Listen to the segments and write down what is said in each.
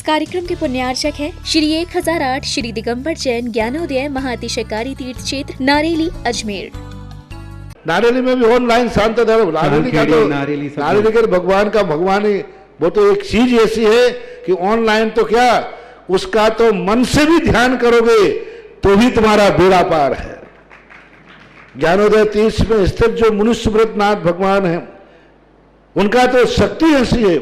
इस कार्यक्रम के पुण्यार्चक है श्री 1008 श्री दिगंबर जैन ज्ञानोदय महाअतिशयकारी तीर्थ क्षेत्र नारेली अजमेर। नारेली में भी ऑनलाइन शांत धर्म, नारेली का भगवान का भगवान ही, वो तो एक चीज ऐसी है कि ऑनलाइन तो क्या, उसका तो मन से भी ध्यान करोगे तो भी तुम्हारा बेड़ा पार है। ज्ञानोदय तीर्थ में स्थित जो मुनि सुब्रतनाथ भगवान है, उनका तो शक्ति ऐसी है,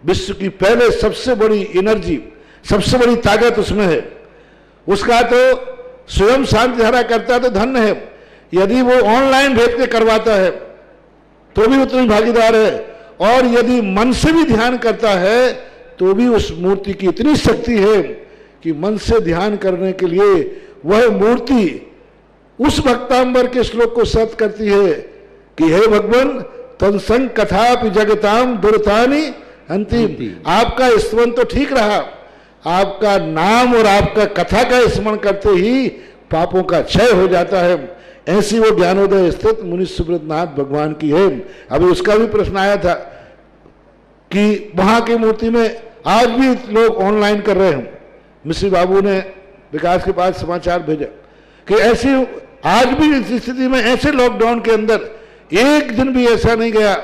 विश्व की पहले सबसे बड़ी एनर्जी, सबसे बड़ी ताकत उसमें है। उसका तो स्वयं शांति धारा करता तो धन्य है, यदि वो ऑनलाइन भेज के करवाता है तो भी उतनी भागीदार है, और यदि मन से भी ध्यान करता है तो भी उस मूर्ति की इतनी शक्ति है कि मन से ध्यान करने के लिए वह मूर्ति उस भक्तांबर के श्लोक को सत्य करती है कि हे भगवान तत्संग कथापि जगताम दुर्तानि अंतिम। आपका स्मरण तो ठीक रहा, आपका नाम और आपका कथा का स्मरण करते ही पापों का क्षय हो जाता है। ऐसी वो ज्ञानोदय स्थित मुनि सुब्रतनाथ भगवान की है। अभी उसका भी प्रश्न आया था कि वहां की मूर्ति में आज भी लोग ऑनलाइन कर रहे हैं। मिश्री बाबू ने विकास के पास समाचार भेजा कि ऐसी आज भी इस स्थिति में, ऐसे लॉकडाउन के अंदर एक दिन भी ऐसा नहीं गया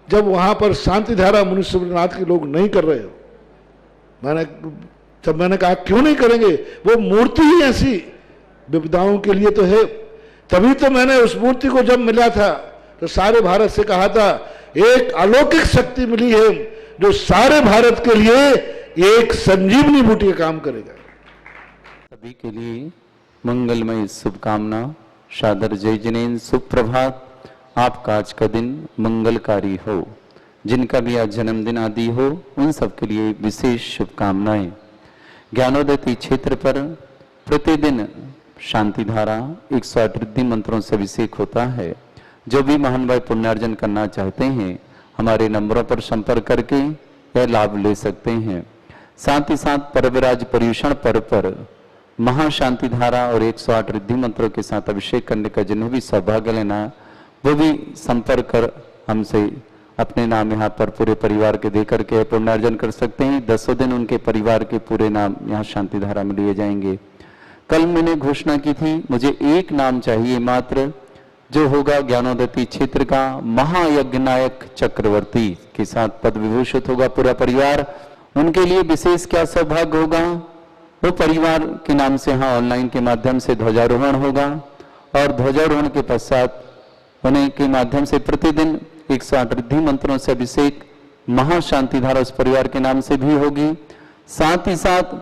जब वहां पर शांति धारा मुनि सुब्रतनाथ के लोग नहीं कर रहे हो। मैंने कहा क्यों नहीं करेंगे, वो मूर्ति ही ऐसी विपदाओं के लिए तो है। तभी तो मैंने उस मूर्ति को जब मिला था तो सारे भारत से कहा था एक अलौकिक शक्ति मिली है जो सारे भारत के लिए एक संजीवनी बूटी का काम करेगा। सभी के लिए मंगलमय शुभकामना, सादर जय जिनेन्द्र, सुप्रभात। आपका आज का दिन मंगलकारी हो। जिनका भी आज जन्मदिन आदि हो उन सब के लिए विशेष शुभकामनाएं। ज्ञानोदय क्षेत्र पर प्रतिदिन शांति धारा 108 रिद्धि मंत्रों से अभिषेक होता है। जो भी महान भाई पुण्यार्जन करना चाहते हैं हमारे नंबरों पर संपर्क करके यह लाभ ले सकते हैं। साथ ही साथ परविराज पर्यूषण पर्व पर महाशांति धारा और 108 रिद्धि मंत्रों के साथ अभिषेक करने का जिन्हें भी सौभाग्य लेना वो भी संपर्क कर हमसे अपने नाम यहाँ पर पूरे परिवार के देकर के पुण्यार्जन कर सकते हैं। 10 दिन उनके परिवार के पूरे नाम यहाँ शांति धारा में लिए जाएंगे। कल मैंने घोषणा की थी मुझे एक नाम चाहिए मात्र, जो होगा ज्ञानोदय क्षेत्र का महायज्ञ नायक चक्रवर्ती के साथ पद विभूषित होगा पूरा परिवार। उनके लिए विशेष क्या सौभाग्य होगा, वो परिवार के नाम से यहाँ ऑनलाइन के माध्यम से ध्वजारोहण होगा और ध्वजारोहण के पश्चात उन्हें के माध्यम से प्रतिदिन 108 रिद्धि मंत्रों से अभिषेक महाशांति धारा उस परिवार के नाम से भी होगी। साथ ही साथ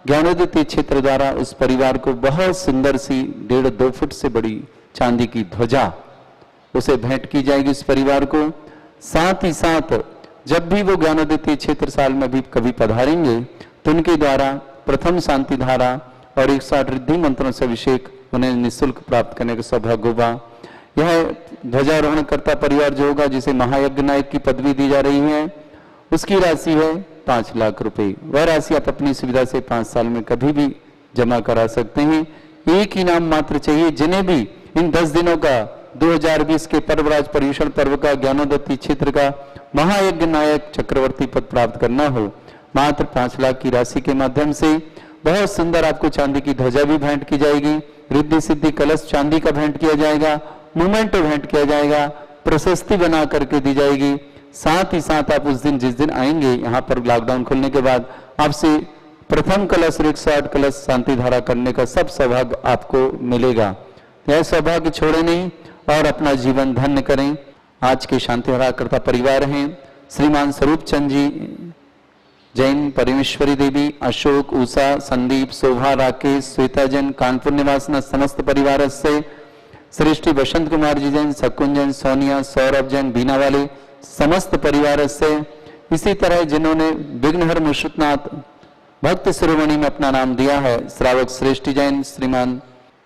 ज्ञानोदय क्षेत्र द्वारा उस परिवार को बहुत सुंदर सी 1.5-2 फुट से बड़ी चांदी की ध्वजा उसे भेंट की जाएगी उस परिवार को। साथ ही साथ जब भी वो ज्ञानोदय क्षेत्र साल में भी कभी पधारेंगे तो उनके द्वारा प्रथम शांति धारा और 108 रिद्धि मंत्रों से अभिषेक उन्हें निःशुल्क प्राप्त करने का सौभाग्य होगा। यह ध्वजारोहण करता परिवार जो होगा जिसे महायज्ञ नायक की पदवी दी जा रही है उसकी राशि है 5 लाख रुपए। वह राशि आप अपनी सुविधा से 5 साल में कभी भी जमा करा सकते हैं। एक ही नाम मात्र चाहिए जिन्हें भी इन 10 दिनों का 2020 के परवराज पर्यूषण पर्व का ज्ञानोदय क्षेत्र का महायज्ञ नायक चक्रवर्ती पद प्राप्त करना हो, मात्र 5 लाख की राशि के माध्यम से बहुत सुंदर आपको चांदी की ध्वजा भी भेंट की जाएगी, रिद्धि सिद्धि कलश चांदी का भेंट किया जाएगा, मोमेंटो भेंट किया जाएगा, प्रशस्ति बना करके दी जाएगी। साथ ही साथ आप उस दिन जिस दिन आएंगे यहाँ पर लॉकडाउन खुलने के बाद आपसे प्रथम कलश 108 कलश शांति धारा करने का सब सौभाग्य आपको मिलेगा। यह सौभाग्य छोड़े नहीं और अपना जीवन धन्य करें। आज के शांति धारा करता परिवार हैं श्रीमान स्वरूप चंद जी जैन, परमेश्वरी देवी, अशोक, उषा, संदीप, शोभा, राकेश, श्वेता जैन, कानपुर निवासी समस्त परिवार से श्रेष्ठी बसंत कुमार जी जैन, शकुन जैन, सोनिया, सौरभ जैन, बीना वाले समस्त परिवार से। इसी तरह जिन्होंने विघ्नहर मुर्शिदनाथ भक्त शिरोमणि में अपना नाम दिया है, श्रावक श्रेष्ठी जैन, श्रीमान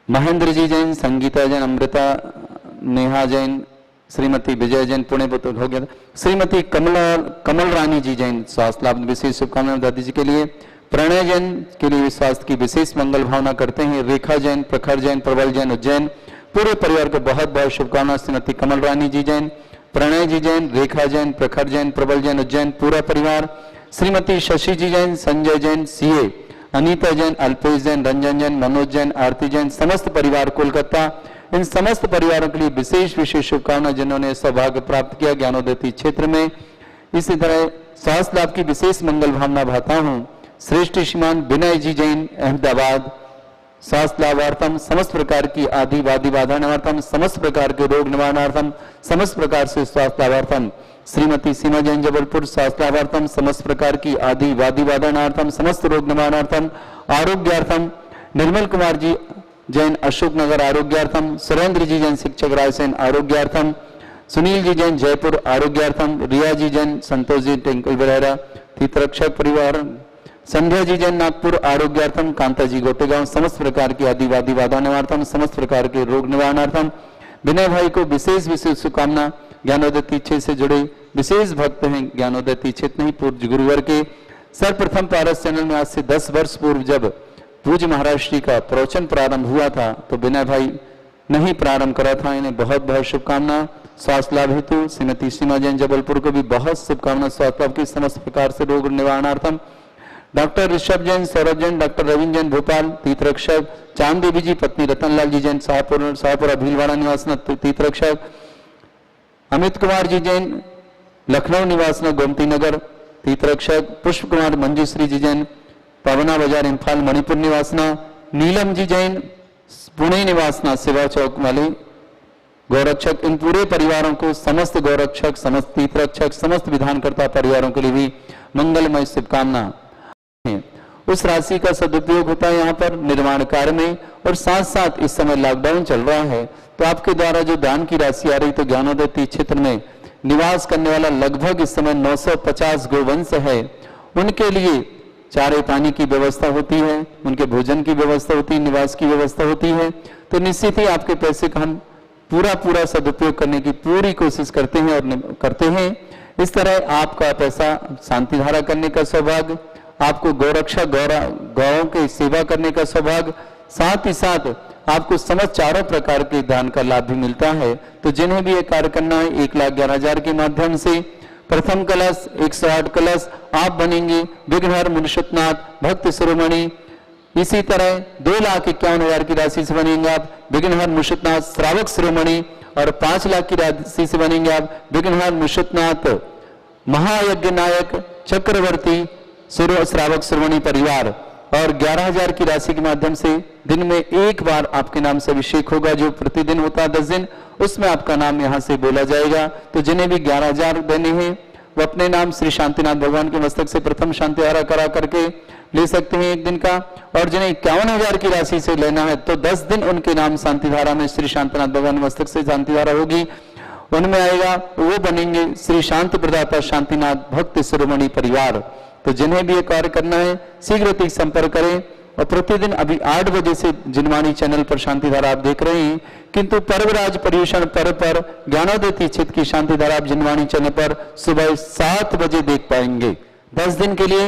महेंद्र जी जैन, संगीता जैन, अमृता, नेहा जैन, श्रीमती विजय जैन, पुणे हो गया, श्रीमती कमल रानी जी जैन, स्वास्थ्य लाभ विशेष शुभकामनाएं दादी जी के लिए। प्रणय जैन के लिए स्वास्थ्य की विशेष मंगल भावना करते हैं। रेखा जैन, प्रखर जैन, प्रबल जैन, उज्जैन पूरे परिवार को बहुत बहुत शुभकामनाएं। श्रीमती कमल रानी जी जैन, प्रणय जी जैन, रेखा जैन, प्रखर जैन, प्रबल जैन, उज्जैन पूरा परिवार। श्रीमती शशि जी जैन, संजय जैन सीए, अनीता जैन, अल्पेश जैन, रंजन जैन, मनोज जैन, आरती जैन, समस्त परिवार कोलकाता, इन समस्त परिवारों के लिए विशेष विशेष शुभकामना जिन्होंने सौभाग्य प्राप्त किया ज्ञानोदय क्षेत्र में। इसी तरह स्वास्थ्य लाभ की विशेष मंगल भावना भाता हूं श्रेष्ठ श्रीमान विनय जी जैन, अहमदाबाद, स्वास्थ्य लाभार्थम समस्त प्रकार की आदि वादी बाधा निवार्थम, समस्त प्रकार के रोग निवारणार्थम, समस्त प्रकार से स्वास्थ्य लाभार्थम श्रीमती सीमा जैन, जबलपुर, स्वास्थ्य लाभार्थम समस्त प्रकार की आदि वादी बाधा निवारणार्थम, समस्त रोग निवारणार्थम, आरोग्यार्थम निर्मल कुमार जी जैन, अशोकनगर, आरोग्यार्थम सुरेंद्र जी जैन, शिक्षक रायसेन, आरोग्यार्थम सुनील जी जैन, जयपुर, आरोग्यार्थम रिया जी जैन, संतोष जी टेंकल बरेरा, तीर्थरक्षक परिवार, संध्या जी जैन, नागपुर, आरोग्यार्थम कांता जी गोटेगांव, समस्त प्रकार की आदिवादी बाधा निवारणार्थम, समस्त प्रकार के रोग निवारणार्थम। विनय भाई को विशेष विशेष शुभकामना। ज्ञानोदय तीर्थ से जुड़े विशेष भक्त हैं ज्ञानोदय तीर्थ नहीं पूज्य गुरुवर के। सर्वप्रथम पारस चैनल में आज से 10 वर्ष पूर्व जब पूज्य महाराज श्री का प्रवचन प्रारंभ हुआ था तो विनय भाई नहीं प्रारंभ करा था। इन्हें बहुत बहुत शुभकामना। स्वास्थ्य लाभ हेतु श्रीमती सीमा जैन, जबलपुर को भी बहुत शुभकामना स्वास्थ्य लाभ की समस्त प्रकार से रोग निवारणार्थम। डॉक्टर ऋषभ जैन, सौरभ जैन, डॉक्टर रविंद्र जैन, भोपाल, तीर्थरक्षक। चांद देवी जी पत्नी रतनलाल जी जैन, शाहपुर भीलवाड़ा निवास तीर्थरक्षक। अमित कुमार जी जैन, लखनऊ निवास गोमती नगर तीर्थरक्षक। पुष्प कुमार मंजूश्री जी जैन, पवना बाजार इम्फाल मणिपुर निवासना। नीलम जी जैन, पुणे निवासना सेवा चौक वाले गौरक्षक। इन पूरे परिवारों को समस्त गौरक्षक, समस्त तीर्थरक्षक, समस्त विधानकर्ता परिवारों के लिए भी मंगलमय शुभकामना। उस राशि का सदुपयोग होता है यहाँ पर निर्माण कार्य में। और साथ साथ इस समय लॉकडाउन चल रहा है तो आपके द्वारा जो दान की राशि आ रही तो ज्ञानोदय तीर्थ क्षेत्र में निवास करने वाला लगभग इस समय 950 गोवंश है, उनके लिए चारे पानी की व्यवस्था होती है, उनके भोजन की व्यवस्था होती है, निवास की व्यवस्था होती है। तो निश्चित ही आपके पैसे का हम पूरा सदुपयोग करने की पूरी कोशिश करते हैं और करते हैं। इस तरह आपका पैसा शांति धारा करने का सौभाग्य, आपको गौरक्षा गौओं की सेवा करने का सौभाग्य, साथ ही साथ आपको समस्त चारों प्रकार के दान का लाभ भी मिलता है। तो जिन्हें भी ये कार्य करना है 1,11,000 के माध्यम से प्रथम कलश 108 कलश आप बनेंगे विघ्नहर मुनिषुतनाथ भक्त शिरोमणि। इसी तरह 2,51,000 की राशि से बनेंगे आप विघ्नहर मुनिषुतनाथ श्रावक शिरोमणि और 5 लाख की राशि से बनेंगे आप विघ्नहर मुनिषुतनाथ महायज्ञ नायक चक्रवर्ती श्रावक शिरोमणि परिवार। और 11,000 की राशि के माध्यम से दिन में एक बार आपके नाम से अभिषेक होगा जो प्रतिदिन होता है 10 दिन, उसमें आपका नाम यहां से बोला जाएगा। तो जिन्हें भी 11,000 देने हैं वो अपने नाम श्री शांतिनाथ भगवान के मस्तक से प्रथम शांतिहारा करा करके ले सकते हैं एक दिन का। और जिन्हें 51,000 की राशि से लेना है तो 10 दिन उनके नाम शांतिधारा में श्री शांतिनाथ भगवान मस्तक से शांतिधारा होगी, उनमें आएगा वो बनेंगे श्री शांति प्रदाता शांतिनाथ भक्त शिरोमणि परिवार। तो जिन्हें भी ये कार्य करना है शीघ्र संपर्क करें। और प्रतिदिन अभी 8 बजे से जिनवाणी चैनल पर शांतिधारा आप देख रहे हैं, किंतु पर्वराज पर्यूषण पर्व पर ज्ञानोदय तीर्थ की शांतिधारा आप जिनवाणी चैनल पर सुबह 7 बजे देख पाएंगे। 10 दिन के लिए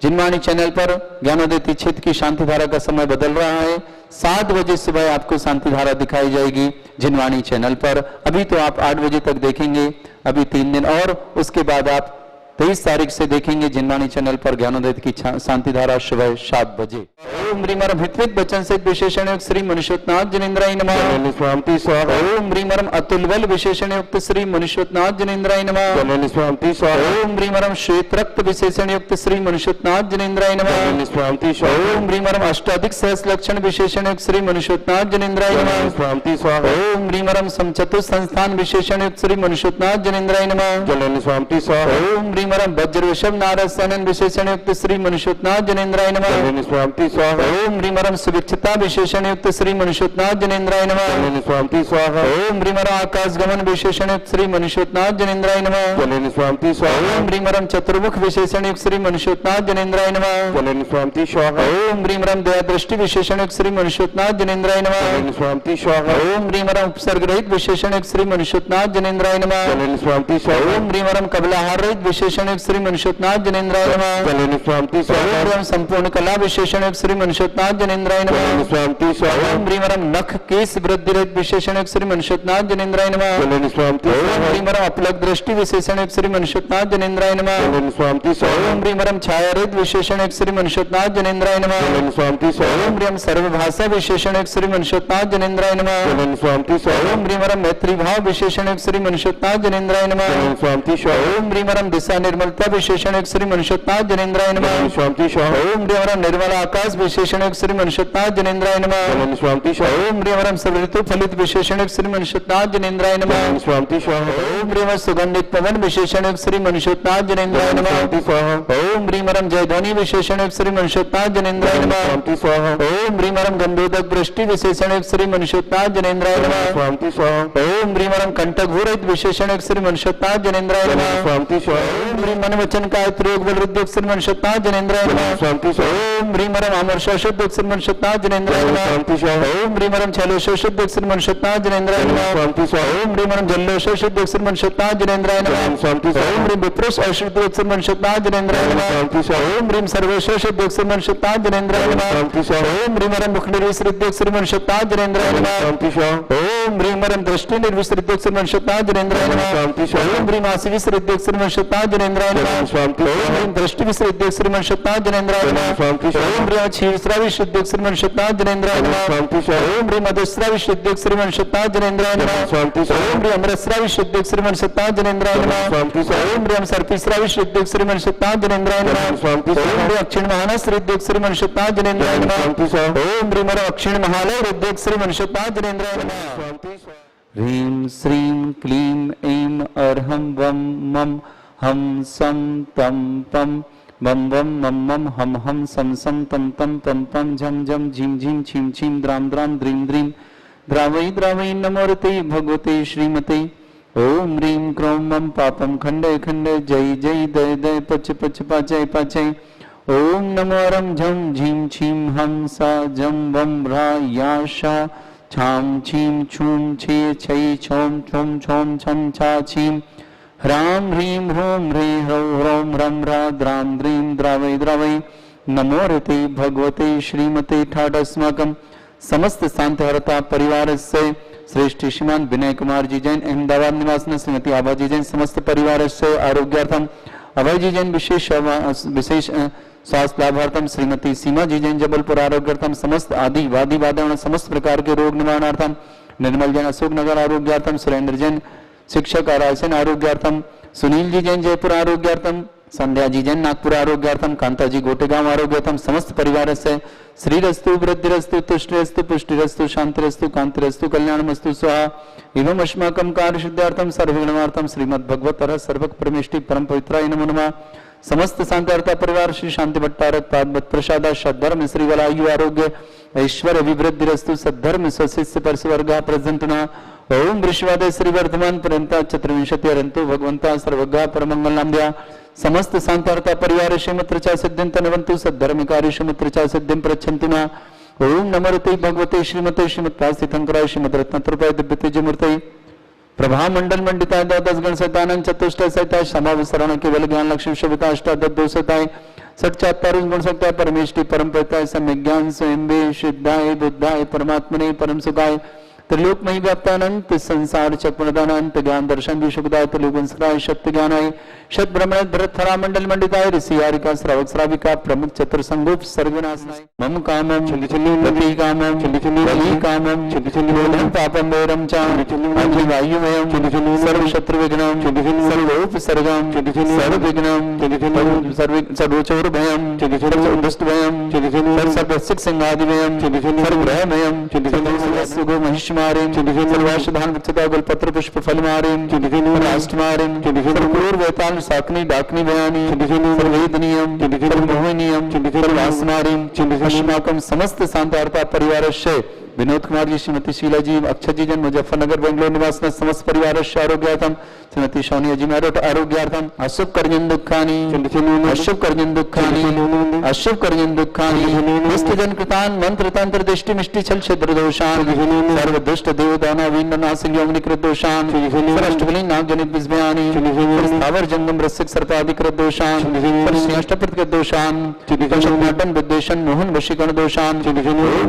जिनवाणी चैनल पर ज्ञानोदय तीर्थ की शांतिधारा का समय बदल रहा है। 7 बजे सुबह आपको शांतिधारा दिखाई जाएगी जिनवाणी चैनल पर। अभी तो आप 8 बजे तक देखेंगे, अभी 3 दिन और उसके बाद आप 23 तारीख से देखेंगे जिनवाणी चैनल पर ज्ञानोदय की शांतिधारा सुबह 7 बजे। ओम ह्रीमरम हित्वित बचन से विशेषण युक्त श्री मनुष्योत्नाथ जनेन्द्राय नमः। स्वामी स्वाहा। ओम ह्रीमरम अतुल बल विशेषण युक्त श्री मनुष्योत्नाथ जनेन्द्राय नमः। स्वामी स्वाहा। ओम ह्रीमरम श्वेत रक्त विशेषण युक्त श्री मनुष्योत्नाथ जनेन्द्राय नमः। स्वामी स्वाहा। ओम ह्रीमरम अष्टाधिक सहस लक्षण विशेषण युक्त श्री मनुष्योत्नाथ जनेन्द्राय नमः। स्वामी स्वाहा। ओम ह्रीमरम समचतुर संस्थान विशेषण युक्त श्री मनुष्योत्नाथ जनेन्द्राय नमः। स्वामी स्वाहा। ओम ह्रीमरम वज्र वृषभ नारद सनन विशेषण युक्त श्री मनुष्योत्नाथ जनेन्द्राय नमः। स्वामी स्वाहा। ओम ह्रीमरम सुविक्षता विशेषण युक्त श्री मनुष्योत्नाथ जनेन्द्राय नमः। स्वामी स्वाहा। ओम ह्रीमरम आकाश गमन विशेषण युक्त श्री मनुष्योत्नाथ जनेन्द्राय नमः। स्वामी स्वाहा। ओम ह्रीमरम चतुर्मुख विशेषण युक्त श्री मनुष्योत्नाथ जनेन्द्राय नमः। स्वामी स्वाहा। ओम ह्रीमरम दया दृष्टि विशेषण युक्त श्री मनुष्योत्नाथ जनेन्द्राय नमः। स्वामी स्वाहा। ओम ह्रीमरम उपसर्ग रहित विशेषण युक्त श्री मनुष्योत्नाथ जनेन्द्राय नमः। स्वामी स्वाहा। ओम ह्रीमरम कबलाहार रहित विशेषण युक्त श्री मनुष्योत्नाथ जनेन्द्राय नमः। स्वामी स्वाहा। ओम संपूर्ण कला विशेषण युक्त श्री मनुष्योत्नाथ जनेन्द्राय नमः स्वामी स्वाहा ओम ह्रीं वरम नख केस वृद्धि रहित विशेषण श्री मनुष्योत्नाथ जनेन्द्राय नमः स्वामी ओम ह्रीं वरम अपलग दृष्टि विशेषण श्री मनुष्योत्नाथ जनेन्द्राय नमः स्वामी ओम ह्रीं वरम छाया रहित विशेषण श्री मनुष्योत्नाथ जनेन्द्राय नमः स्वामी ओम ह्रीं सर्वभाषा विशेषण श्री मनुष्योत्नाथ जनेन्द्राय नमः स्वामी ओम ह्रीं वरम मैत्री भाव विशेषण श्री मनुष्योत्नाथ जनेन्द्राय नमः स्वामी ओम ह्रीं वरम दिशा निर्मलता विशेषण श्री मनुष्योत्नाथ जनेन्द्राय नमः स्वामी स्वाहा ओम ह्रीं वरम निर्मल आकाश विशेषण श्री मनुष्योत्नाथ जनेन्द्राय नमः स्वामी स्वाहा ओम ह्रीं वरम सर्वऋतु फलित विशेषण श्री मनुष्योत्नाथ जनेन्द्राय नमः स्वामी स्वाहा ओम ह्रीं वरम सुगंधित पवन विशेषण श्री मनुष्योत्नाथ जनेन्द्राय नमः स्वाहा ओम ह्रीं वरम जयध्वनि विशेषण श्री मनुष्योत्नाथ जनेन्द्राय नमः स्वामी स्वाहा ओम ह्रीं वरम गंधोदक वृष्टि विशेषण श्री मनुष्योत्नाथ जनेन्द्राय नमः स्वामी स्वाहा ओम ह्रीं वरम कंठघोरित विशेषण श्री मनुष्योत्नाथ जनेन्द्राय नमः स्वामी स्वाहा ओम ह्रीं मन वचन काय प्रयोग बल रुद्र श्री मनुष्योत्नाथ जनेन्द्राय नमः स्वामी स्वाहा ओम ह्रीं वरम अमर शुद्ध श्री मनुष्योत्नाथ जनेन्द्राय नमः स्वामी स्वाहा ओम ह्रीं वरम छलो शुद्ध श्री मनुष्योत्नाथ जनेन्द्राय नमः स्वामी स्वाहा ओम ह्रीं वरम जल्लो शुद्ध श्री मनुष्योत्नाथ जनेन्द्राय नमः स्वामी स्वाहा ओम ह्रीं विप्रुष शुद्ध श्री मनुष्योत्नाथ जनेन्द्राय नमः स्वामी स्वाहा ओम ह्रीं सर्वेश शुद्ध श्री मनुष्योत्नाथ जनेन्द्राय नमः स्वामी स्वाहा ओम ह्रीं वरम मुख निर्विसृत श्री मनुष्योत्नाथ जनेन्द्राय नमः स्वामी स्वाहा ओम ह्रीं वरम दृष्टि निर्विसृत श्री मनुष्योत्नाथ जनेन्द्राय नमः स्वामी स्वाहा ओम ह्रीं आसि विसृत श्री मनुष्योत्नाथ जनेन्द्राय नमः स्वामी ओम ह्रीं दृष्टि विसृत श्री मनुष्योत्नाथ जनेन्द्राय नमः स्वामी स्वाहा ओम ह्रीं क्षीरस्रावी शुद्ध श्री मनुष्योत्नाथ जनेन्द्राय नमः स्वामी स्वाहा ओम ह्रीं मधुस्रावी शुद्ध श्री मनुष्योत्नाथ जनेन्द्राय नमः स्वामी स्वाहा ओम ह्रीं अमृतस्रावी शुद्ध श्री मनुष्योत्नाथ जनेन्द्राय नमः स्वामी स्वाहा ओम ह्रीं सर्पीस्रावी शुद्ध श्री मनुष्योत्नाथ जनेन्द्राय नमः स्वामी ओम स्वाहा ह्रीं अक्षिण महान श्री श्री मनुष्योत्नाथ जनेन्द्राय नमः स्वामी स्वाहा ओम ह्रीं वरम अक्षिण महालय रुद्र श्री मनुष्योत्नाथ जनेन्द्राय नमः स्वामी स्वाहा ह्रीं श्रीं क्लीं ऐं अर्हं वं मं हम सं तं पं वं वं मं मं हम हम सं सं तं तं पं पं झं झं झीं झीं छीं छीं द्रां द्रां द्रीं द्रीं द्रावै द्रावै नमोरते भगवते श्रीमते ओम ह्रीं क्रों मं पापं खण्डय खण्डय जय जय दय दय पच पच पाचय पाचय ओम नमो रं झं झीं छीं हम सा जं वं ह्रा या शा छां छीं छूं छे छै छौं छौं छौं छं छा छीं ह्रां ह्रीं ह्रों ह्रे ह्रौ ह्रौं ह्रं ह्रा द्रां द्रीं द्रावै द्रावै नमो रते भगवते श्रीमते ठाटस्माकं समस्त शांतिहरता परिवार से श्रेष्ठ श्रीमान विनय कुमार जी जैन अहमदाबाद निवास श्रीमती आभा जी जैन समस्त परिवार से आरोग्यार्थम अभय जी जैन विशेष स्वास्थ्य लाभार्थम श्रीमती सीमा जी जैन जबलपुर आरोग्यार्थम समस्त आदि वादी वादन समस्त प्रकार के रोग निवारणार्थम निर्मल जैन अशोक नगर आरोग्यार्थम सुरेंद्र जैन शिक्षक रायसेन आरोग्यार्थम सुनील जी जैन जयपुर आरोग्यार्थम संध्या जी जैन नागपुर आरोग्यार्थम कांता जी गोटेगांव आरोग्यार्थम समस्त परिवार से श्रीरस्तु वृद्धिरस्तु तुष्टिरस्तु पुष्टिरस्तु शांतिरस्तु कांतिरस्तु कल्याणमस्तु स्वाहा एवं अस्माकं कार्य सिद्धार्थम सर्वगुणार्थम श्रीमद् भगवत रस सर्वक परमेष्टि परम पवित्राय नमो नमः समस्त शांतिर्ता परिवार श्री शांति भट्टारक पादवत प्रसाद सद्धर्म श्री वलायु आरोग्य ऐश्वर्य विवृद्धिरस्तु सद्धर्म स्वशिष्य परस्वर्गा प्रजंतना ओम वृषवादय श्री वर्धमान पर्यंता चतुर्विंशति अरंतो भगवंता सर्वगा परमंगल नामद्या समस्त शांतार्ता परिवार श्रीमत्रचा सिद्धिं तनवंतु सद्धर्मिकारी श्रीमत्रचा सिद्धिं प्रच्छन्ति मा ओम नमोरते भगवते श्रीमते श्रीमत्पास्थितंकराय श्रीमद्रत्नत्रपाय दिव्यतेजमूर्तये प्रभा मंडल मंडिताय द्वादश गण सैतानंद चतुष्टय सहिताय समावसरण केवल ज्ञान लक्ष्मी शोभिता अष्टादश दोषताय सच्चात्तारुष गुण सकताय परमेष्टि परम पवित्राय सम्यक ज्ञान स्वयं शुद्धाय बुद्धाय परमात्मने परम सुखाय त्रिलोकमयी व्याप्तानंत संसार चक्रदानंत ज्ञान दर्शन विशुद्धताय त्रिलोकंसराय सत्य ज्ञानाय शत ब्रह्मण भरत फरा मंडल मंडिताय ऋषि यारिका श्रावक श्राविका प्रमुख चतुर संगोप सर्वनाशनाय मम कामम प्रति कामम बलि कामम लोलम पापम वैरम च वायुमयम सर्व शत्रु विघ्नम सर्वोपसर्गम सर्व विघ्नम सर्वोचोर भयम दुष्ट भयम सर्वसिक संगादि भयम सर्वग्रहमयम सर्वसुगो महिषमारिम सर्वाशधान वृक्षता पत्र पुष्प फल मारिम राष्ट्रमारिम सर्वपूर्वताल साकनी डाकनी बयानी सर्वेदनीयम सर्वमोहनीयम सर्वासनारिम अस्माकं समस्त शांतार्ता परिवारस्य विनोद कुमार जी, श्रीमती शीला जी, अक्षय जी जन मुजफ्फरनगर बेंगलोर निवास समस्त परिवार आरोग्यार्थम, श्रीमती सोनिया जी मेरठ आरोग्यार्थम, अशुभ कर्जन दुखानी, अशुभ कर्जन दुखानी, अशुभ कर्जन दुखानी, जन कृतान मंत्र तंत्र दृष्टि मिष्टि छल छिद्र दोषान, सर्व दुष्ट देव दानव वीर नासिक योनि कृत दोषान, अष्टबली नाग जनित विस्मयानि, स्थावर जंगम रसिक सर्पादि कृत दोषान, अष्टप्रत कृत दोषान, पाटन विद्वेषण मोहन वशीकरण दोषान,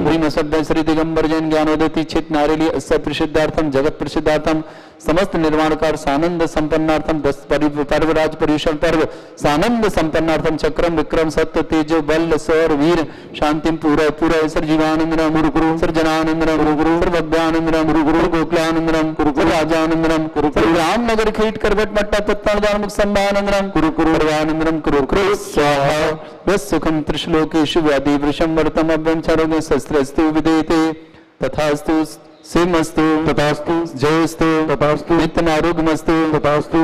भीम शब्द श्री दिगंबर जैन ज्ञानोदय चित नारेली अस्य प्रसिद्धार्थम जगत प्रसिद्धार्थम समस्त निर्माणकार सानंद संपन्नार्थम 10 पर्व राज पर्यूषण पर्व सानंद संपन्नार्थम चक्रम विक्रम सत्य तेजो बल सौर वीर शांतिम पूरा पूरा सर जीवानंदनम गुरु गुरु सर जनानंदनम गुरु गुरु सर भव्यानंदनम गुरु गुरु गोकुलानंदनम गुरु गुरु राजानंदनम गुरु गुरु रामनगर खेट करवट मट्टा पत्तन दान मुख संभानंदनम गुरु गुरु परवानंदनम गुरु गुरु स्वाहा वसुखम त्रिश्लोकेषु व्याधि वृषम वर्तम अभ्यंचरोगे शस्त्रस्तु विदेते तथास्तु सिमस्तु तथास्तु जयस्तु तथास्तु नित्यम आरोग्यमस्तु तथास्तु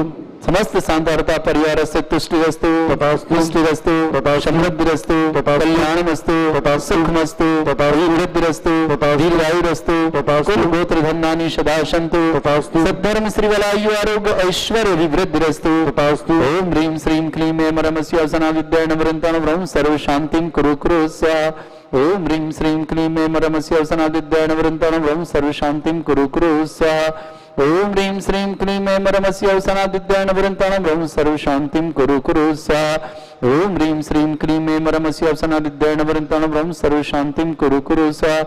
समस्त शांतारता परिवार से तुष्टिरस्तु तथास्तु तुष्टिरस्तु तथा समृद्धिरस्तु तथा कल्याणमस्तु तथा सुखमस्तु तथा वृद्धिरस्तु तथा दीर्घायुरस्तु तथा कुल गोत्र धन्यानि सदा सन्तु तथास्तु सद्धर्म श्री वलायु आरोग्य ऐश्वर्य विवृद्धिरस्तु तथास्तु ओम ह्रीं श्रीं क्लीं ऐं मरमस्यासना विद्याय नवरन्तानं ब्रह्म सर्व शांतिं कुरु कुरु स्वाहा ओम ह्रीं श्रीं क्लीं ऐं मरमस्यासना विद्याय नवरन्तानं ब्रह्म सर्व शांतिं कुरु कुरु स्वाहा ओम ह्रीं श्रीं क्लीं ऐं मरमस्यासना विद्याय नवरन्तानं ब्रह्म सर्व शांतिं कुरु कुरु स्वाहा ओम ह्रीं श्रीं क्लीं ऐं मरमस्यासना विद्याय नवरन्तानं ब्रह्म सर्व शांतिं कुरु कुरु स्वाहा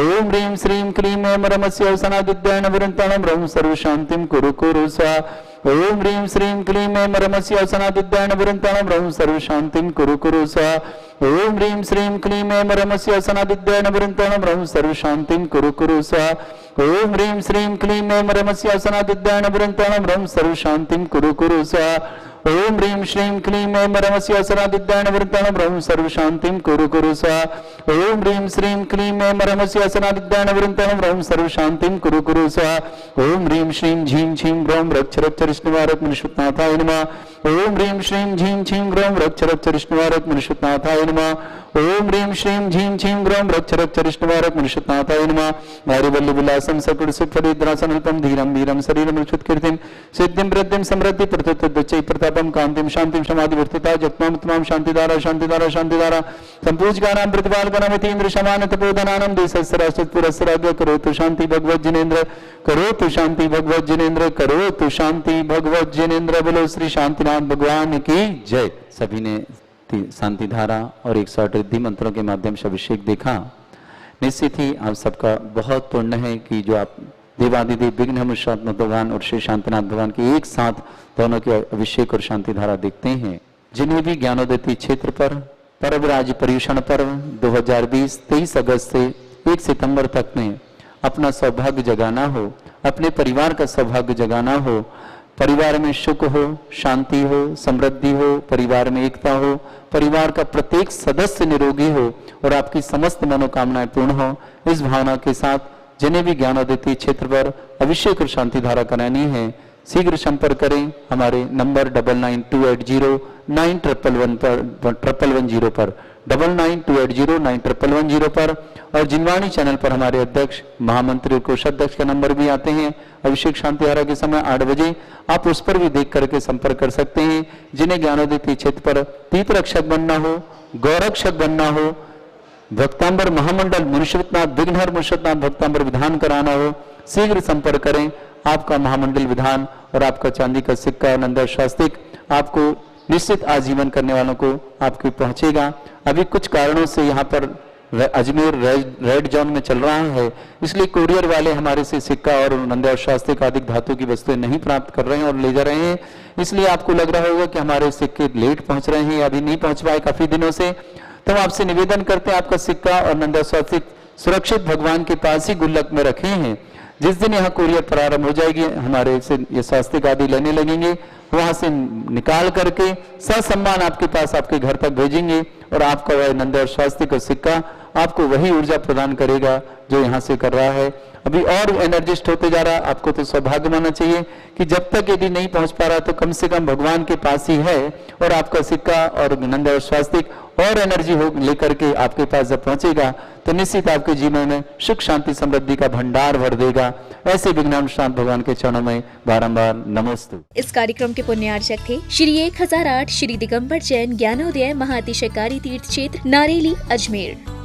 ओम ह्रीं श्रीं क्लीं ऐं मरमस्यासना विद्याय नवरन्तानं ब्रह्म सर्व शांतिं कुरु कुरु स्वाहा ओम ह्रीं श्रीं क्लीं ऐं मरमस्यासना विद्याय नवरन्तानं ब्रह्म सर्व शांतिं कुरु कुरु स्वाहा ओम ह्रीं श्रीं क्लीं ऐं मरमस्यासना विद्याय नवरन्तानं ब्रह्म सर्व शांतिं कुरु कुरु स्वाहा ओम ह्रीं श्रीं क्लीं ऐं मरमस्यासना विद्याय नवरन्तानं ब्रह्म सर्व शांतिं कुरु कुरु स्वाहा ओम ह्रीं श्रीं क्लीं ऐं मरमस्यासना विद्याय नवरन्तानं ब्रह्म सर्व शांतिं कुरु कुरु स्वाहा ओम ह्रीं श्रीं क्लीं ऐं मरमस्यासना विद्याय नवरन्तानं ब्रह्म सर्व शांतिं कुरु कुरु स्वाहा ओम ह्रीं श्रीं झीं छीं ग्रौं रक्ष रक्ष विष्णुवारक मनुष्यनाथाय नमः ओम ह्रीं श्रीं झीं छीं ग्रौं रक्ष रक्ष विष्णुवारक मनुष्यनाथाय नमः ओम ह्रीं श्रीं झीं छीं ग्रौं रक्ष रक्ष विष्णुवारक मनुष्यनाथाय नमः नारीवल्ली विलासं सकुल सुखफलिद्रासनल्पं धीरं वीरं शरीरं कीर्तिं सिद्धिं वृद्धिं समृद्धि प्रत्यय प्रतापं कांतिं शांतिं समाधि वर्तिता जत्मां उत्तमां शांतिधारा शांतिधारा शांतिधारा संपूजकानां प्रतिपालकानामितीन्द्र शमान तपोधनानां देशस्राष्ट्रपुरस्सराज्ञ करोतु शांति भगवत जिनेन्द्र करोतु शांति भगवत जिनेन्द्र करोतु शांति भगवत जिनेन्द्र। बोलो श्री शांतिनाथ भगवान की जय। सभी ने शांति धारा और 108 रिद्धि मंत्रों के माध्यम से अभिषेक देखा। निश्चित ही आप सबका बहुत पुण्य है कि जो आप देवादिदेव विघ्न भगवान और श्री शांतिनाथ भगवान के एक साथ दोनों के अभिषेक और शांति धारा देखते हैं। जिन्हें भी ज्ञानोदय क्षेत्र पर पर्व राज्य पर्यूषण पर्व 2020 23 अगस्त से 1 सितंबर तक में अपना सौभाग्य जगाना हो, अपने परिवार का सौभाग्य जगाना हो, परिवार में सुख हो, शांति हो, समृद्धि हो, परिवार में एकता हो, परिवार का प्रत्येक सदस्य निरोगी हो और आपकी समस्त मनोकामनाएं पूर्ण हो, इस भावना के साथ जिन्हें भी ज्ञानोदय क्षेत्र पर अभिषेक और शांति धारा करानी है शीघ्र संपर्क करें हमारे नंबर 9928091110 पर 9928091110 पर और जिनवाणी चैनल पर हमारे अध्यक्ष महामंत्री और कोषाध्यक्ष का नंबर भी आते हैं। अभिषेक शांति धारा के समय 8 बजे आप उस पर भी देख करके संपर्क कर सकते हैं। जिन्हें ज्ञानोदय क्षेत्र पर तीर्थरक्षक बनना हो, गौरक्षक बनना हो, भक्तांबर महामंडल मुनिश्वतनाथ विघ्नहर मुनिश्वतनाथ भक्तांबर विधान कराना हो, शीघ्र संपर्क करें। आपका महामंडल विधान और आपका चांदी का सिक्का नंदा स्वास्तिक आपको निश्चित आजीवन करने वालों को आपके पहुंचेगा। अभी कुछ कारणों से यहाँ पर अजमेर रेड जोन में चल रहा है, इसलिए कोरियर वाले हमारे से सिक्का और नंदा स्वास्तिक आदि धातु की वस्तुएं नहीं प्राप्त कर रहे हैं और ले जा रहे हैं। इसलिए आपको लग रहा होगा कि हमारे सिक्के लेट पहुंच रहे हैं या अभी नहीं पहुंच पाए काफी दिनों से। तो हम आपसे निवेदन करते हैं आपका सिक्का और नंदा स्वास्तिक सुरक्षित भगवान के पास ही गुल्लक में रखे हैं। जिस दिन यहाँ कोरियर प्रारंभ हो जाएगी हमारे से ये स्वास्तिक आदि लेने लगेंगे, वहां से निकाल करके ससम्मान आपके पास आपके घर तक भेजेंगे और आपका वह नंदा और स्वास्तिक और सिक्का आपको वही ऊर्जा प्रदान करेगा जो यहाँ से कर रहा है। अभी और एनर्जिस्ट होते जा रहा है। आपको तो सौभाग्य मानना चाहिए कि जब तक यदि नहीं पहुंच पा रहा तो कम से कम भगवान के पास ही है और आपका सिक्का और नंदा और स्वास्तिक और एनर्जी हो लेकर के आपके पास जब पहुंचेगा तो निश्चित आपके जीवन में सुख शांति समृद्धि का भंडार भर देगा। ऐसे विघ्न शांत भगवान के चरणों में बारंबार नमस्तु। इस कार्यक्रम के पुण्यार्चक थे श्री 1008 श्री दिगंबर जैन ज्ञानोदय महाअतिशयकारी तीर्थ क्षेत्र नारेली अजमेर।